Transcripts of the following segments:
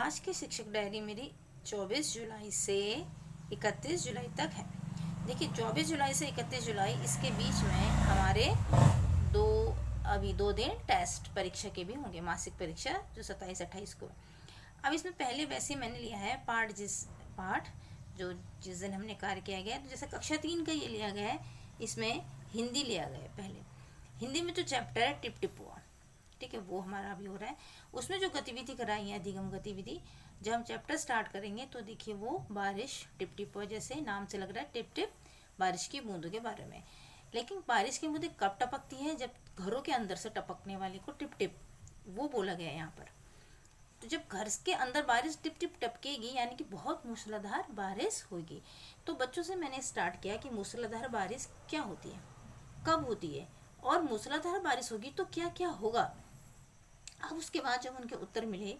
आज की शिक्षक डायरी मेरी 24 जुलाई से 31 जुलाई तक है। देखिए 24 जुलाई से 31 जुलाई इसके बीच में हमारे अभी 2 दिन टेस्ट परीक्षा के भी होंगे, मासिक परीक्षा जो 27-28 को। अब इसमें पहले वैसे मैंने लिया है पाठ जिस दिन हमने कार्य किया गया, तो जैसे कक्षा 3 का ये लिया गया है, इसमें हिंदी लिया गया है। पहले हिंदी में तो चैप्टर है टिप टिप हुआ, ठीक है, वो हमारा अभी हो रहा है। उसमें जो गतिविधि कराई है, अधिगम गतिविधि, जब हम चैप्टर स्टार्ट करेंगे तो देखिए वो बारिश टिप टिप हुआ, जैसे नाम से लग रहा है टिप टिप बारिश की बूंदों के बारे में। लेकिन बारिश की बूंदें कब टपकती हैं? जब घरों के अंदर से टपकने वाले को टिप टिप वो बोला गया है यहाँ पर। तो जब घर के अंदर बारिश टिप टिप टपकेगी यानी कि बहुत मूसलाधार बारिश होगी। तो बच्चों से मैंने स्टार्ट किया कि मूसलाधार बारिश क्या होती है, कब होती है, और मूसलाधार बारिश होगी तो क्या क्या होगा। अब उसके बाद जब उनके उत्तर मिले,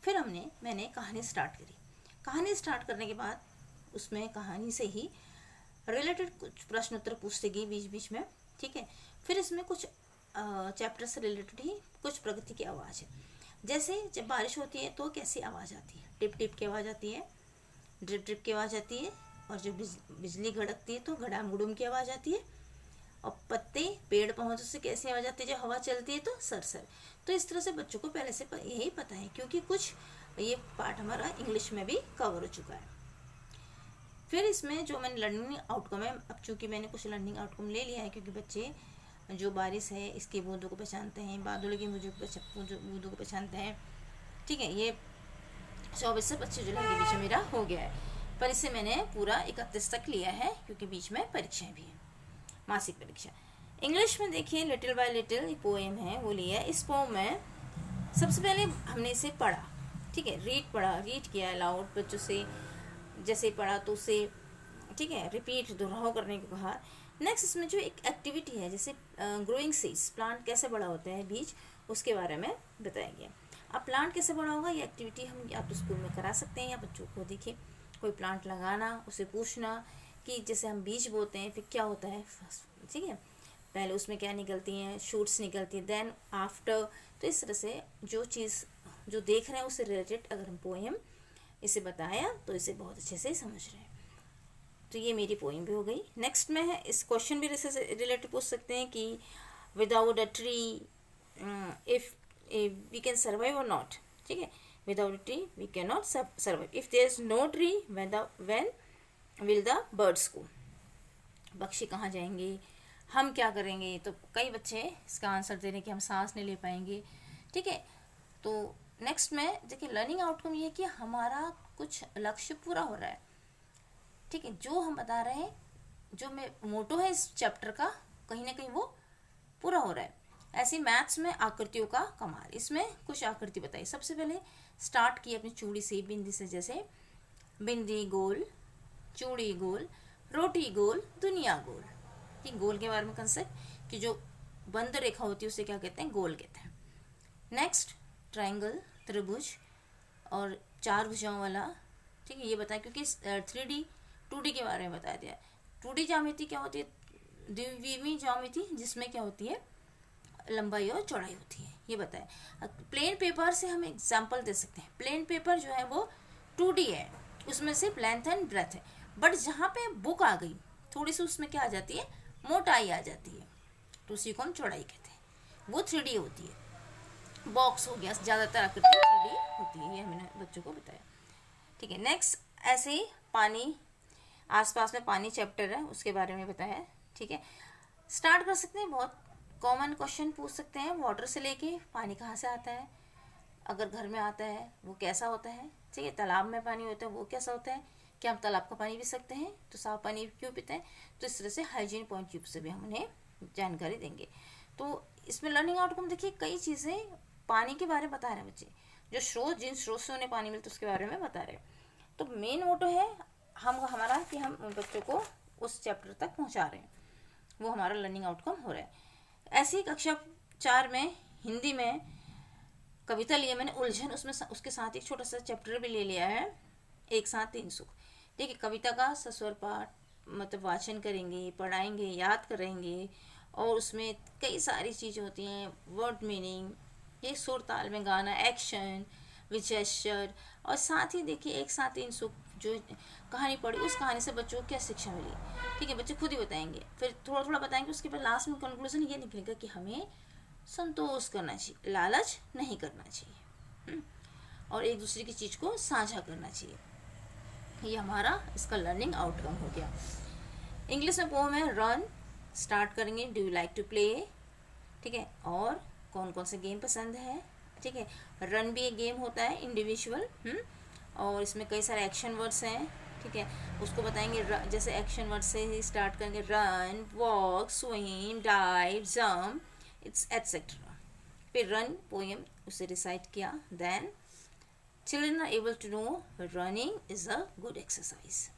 फिर मैंने कहानी स्टार्ट करी। कहानी स्टार्ट करने के बाद उसमें कहानी से ही रिलेटेड कुछ प्रश्न उत्तर पूछते गई बीच बीच में, ठीक है। फिर इसमें कुछ चैप्टर से रिलेटेड ही कुछ प्रगति की आवाज़ है। जैसे जब बारिश होती है तो कैसी आवाज़ आती है? टिप टिप की आवाज़ आती है, ड्रिप ड्रिप की आवाज़ आती है, और जब बिजली गड़कती है तो घड़ाम गुड़ुम की आवाज़ आती है, और पत्ते पेड़ पौधों से कैसी आवाज़ आती है जब हवा चलती है तो सरसर। तो इस तरह से बच्चों को पहले से यही पता है, क्योंकि कुछ ये पार्ट हमारा इंग्लिश में भी कवर हो चुका है। फिर इसमें जो मैंने लर्निंग आउटकम है, अब चूँकि मैंने कुछ लर्निंग आउटकम ले लिया है, क्योंकि बच्चे जो बारिश है इसके बूंदों को पहचानते हैं, बादलों की बूंदों को पहचानते हैं, ठीक है। ये 24 से 25 जुलाई के बीच में मेरा हो गया है, पर इसे मैंने पूरा 31 तक लिया है क्योंकि बीच में परीक्षाएं भी हैं, मासिक परीक्षा। इंग्लिश में देखिए लिटिल बाय लिटिल पोएम है, वो लिया है। इस पोएम में सबसे पहले हमने इसे पढ़ा, ठीक है, रीड किया अलाउड बच्चों से। जैसे पढ़ा तो उसे, ठीक है, रिपीट दोहराव करने को कहा। नेक्स्ट इसमें जो एक एक्टिविटी है, जैसे ग्रोइंग सीड्स, प्लांट कैसे बड़ा होता है बीज, उसके बारे में बताया गया। अब प्लांट कैसे बड़ा होगा, ये एक्टिविटी हम या तो स्कूल में करा सकते हैं या बच्चों को देखिए कोई प्लांट लगाना, उसे पूछना कि जैसे हम बीज बोते हैं फिर क्या होता है, ठीक है, पहले उसमें क्या निकलती हैं, शूट्स निकलती हैं, देन आफ्टर। तो इस तरह से जो चीज़ जो देख रहे हैं उससे रिलेटेड अगर हम पोएम इसे बताया तो इसे बहुत अच्छे से समझ रहे हैं। तो ये मेरी पोएम भी हो गई। नेक्स्ट में है, इस क्वेश्चन भी इससे रिलेटेड पूछ सकते हैं कि without a tree if we can survive और नॉट, ठीक है, without a tree we can not survive, if there is no tree when will the birds go, पक्षी कहाँ जाएंगे, हम क्या करेंगे। तो कई बच्चे इसका आंसर दे रहे हैं कि हम सांस नहीं ले पाएंगे, ठीक है। तो नेक्स्ट में देखिए लर्निंग आउटकम ये है कि हमारा कुछ लक्ष्य पूरा हो रहा है, ठीक है, जो हम बता रहे हैं, जो मैं मोटो है इस चैप्टर का, कहीं ना कहीं वो पूरा हो रहा है। ऐसे मैथ्स में आकृतियों का कमाल, इसमें कुछ आकृति बताई। सबसे पहले स्टार्ट की अपनी चूड़ी से, बिंदी से, जैसे बिंदी गोल, चूड़ी गोल, रोटी गोल, दुनिया गोल। कि गोल के बारे में कंसेप्ट कि जो बंद रेखा होती है उसे क्या कहते हैं, गोल कहते हैं। नेक्स्ट ट्रायंगल, त्रिभुज और 4 भुजाओं वाला, ठीक है, ये बताया क्योंकि 3D 2D के बारे में बताया दिया। 2D ज्यामिति क्या होती है, द्विविमीय ज्यामिति, जिसमें क्या होती है, लंबाई और चौड़ाई होती है, ये बताया। प्लेन पेपर से हम एग्जाम्पल दे सकते हैं। प्लेन पेपर जो है वो 2D है, उसमें सिर्फ लेंथ एंड ब्रेथ है, बट जहाँ पे बुक आ गई थोड़ी सी उसमें क्या आ जाती है, मोटाई आ जाती है, तो उसी को हम चौड़ाई कहते हैं, वो 3D होती है। बॉक्स हो गया, ज़्यादातर आकृति 3D होती है, ये हमने बच्चों को बताया, ठीक है। नेक्स्ट ऐसे ही पानी, आसपास में पानी चैप्टर है, उसके बारे में बताया, ठीक है। स्टार्ट कर सकते हैं, बहुत कॉमन क्वेश्चन पूछ सकते हैं, वाटर से लेके पानी कहाँ से आता है, अगर घर में आता है वो कैसा होता है, ठीक है, तालाब में पानी होता है वो कैसा होता है, क्या हम तालाब का पानी पी सकते हैं, तो साफ पानी क्यों पीते हैं। तो इस तरह से हाइजीन पॉइंट व्यू से भी हम उन्हें जानकारी देंगे। तो इसमें लर्निंग आउटकम देखिए कई चीज़ें पानी के बारे में बता रहे हैं बच्चे, जो स्रोत, जिन स्रोत से उन्हें पानी मिलता है उसके बारे में बता रहे हैं। तो मेन मोटो है हमारा कि हम उन बच्चों को उस चैप्टर तक पहुंचा रहे हैं, वो हमारा लर्निंग आउटकम हो रहा है। ऐसी कक्षा 4 में हिंदी में कविता लिया मैंने, उलझन, उसमें उसके साथ एक छोटा सा चैप्टर भी ले लिया है, एक साथ 3 सुख। देखिए कविता का सस्वर पाठ मतलब वाचन करेंगे, पढ़ाएंगे, याद करेंगे, और उसमें कई सारी चीज़ें होती हैं, वर्ड मीनिंग, ये सुर ताल में गाना, एक्शन, विद जेस्चर। और साथ ही देखिए एक साथ इन सुख जो कहानी पढ़ी उस कहानी से बच्चों को क्या शिक्षा मिली, ठीक है, बच्चे खुद ही बताएंगे, फिर थोड़ा थोड़ा बताएंगे, उसके बाद लास्ट में कंक्लूजन ये निकलेगा कि हमें संतोष करना चाहिए, लालच नहीं करना चाहिए, और एक दूसरे की चीज़ को साझा करना चाहिए। ये हमारा इसका लर्निंग आउटकम हो गया। इंग्लिश में पोम है रन, स्टार्ट करेंगे, do you like to play, ठीक है, और कौन कौन से गेम पसंद है, ठीक है। रन भी एक गेम होता है इंडिविजुअल, और इसमें कई सारे एक्शन वर्ड्स हैं, ठीक है, उसको बताएंगे। जैसे एक्शन वर्ड से ही स्टार्ट करेंगे, run, walk, swim, dive, jump, it's etcetera. फिर रन पोएम उसे रिसाइट किया। Then children are able to know running is a good exercise.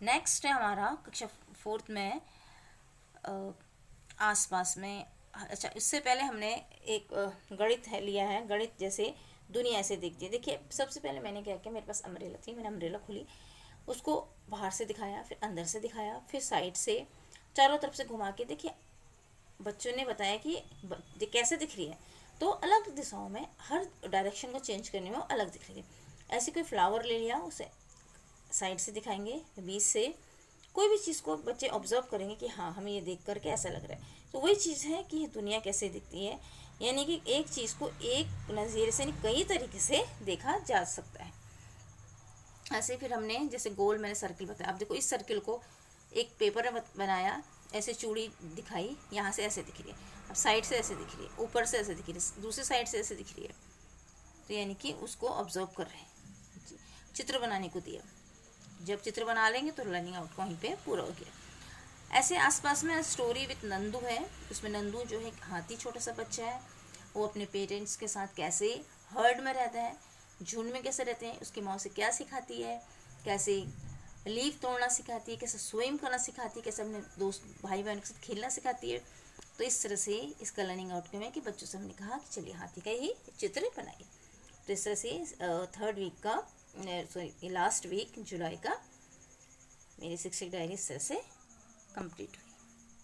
Next है हमारा कक्षा 4th में आसपास में। अच्छा, इससे पहले हमने एक गणित है लिया है, गणित जैसे दुनिया ऐसे दिखती है। देखिए सबसे पहले मैंने क्या किया, मेरे पास अम्ब्रेला थी, मैंने अम्ब्रेला खोली, उसको बाहर से दिखाया, फिर अंदर से दिखाया, फिर साइड से, चारों तरफ से घुमा के। देखिए बच्चों ने बताया कि कैसे दिख रही है, तो अलग दिशाओं में हर डायरेक्शन को चेंज करने में अलग दिख रही है। ऐसे कोई फ्लावर ले लिया, उसे साइड से दिखाएंगे, बीच से, कोई भी चीज़ को बच्चे ऑब्जर्व करेंगे कि हाँ हमें ये देख करके ऐसा लग रहा है। तो वही चीज़ है कि दुनिया कैसे दिखती है, यानी कि एक चीज़ को एक नज़रिए से नहीं कई तरीके से देखा जा सकता है। ऐसे फिर हमने जैसे गोल मैंने सर्किल बताया, अब देखो इस सर्किल को एक पेपर में बनाया, ऐसे चूड़ी दिखाई, यहाँ से ऐसे दिख रही है, अब साइड से ऐसे दिख रही है, ऊपर से ऐसे दिख रही है, दूसरी साइड से ऐसे दिख रही है, तो यानी कि उसको ऑब्जर्व कर रहे हैं। चित्र बनाने को दिया, जब चित्र बना लेंगे तो लर्निंग आउट वहीं पे पूरा हो गया। ऐसे आसपास में स्टोरी विथ नंदू है, उसमें नंदू जो है एक हाथी छोटा सा बच्चा है, वो अपने पेरेंट्स के साथ कैसे हर्ड में रहता है, झुंड में कैसे रहते हैं, उसकी माँ से क्या सिखाती है, कैसे लीफ तोड़ना सिखाती है, कैसे स्विम करना सिखाती है, कैसे अपने दोस्त भाई बहन के साथ खेलना सिखाती है। तो इस तरह से इसका लर्निंग आउटकम है कि बच्चों से हमने कहा कि चलिए हाथी का ही चित्र बनाइए। तो इस तरह से 3rd वीक का लास्ट वीक जुलाई का मेरी शिक्षक डायरी इस तरह से कंप्लीट हुई।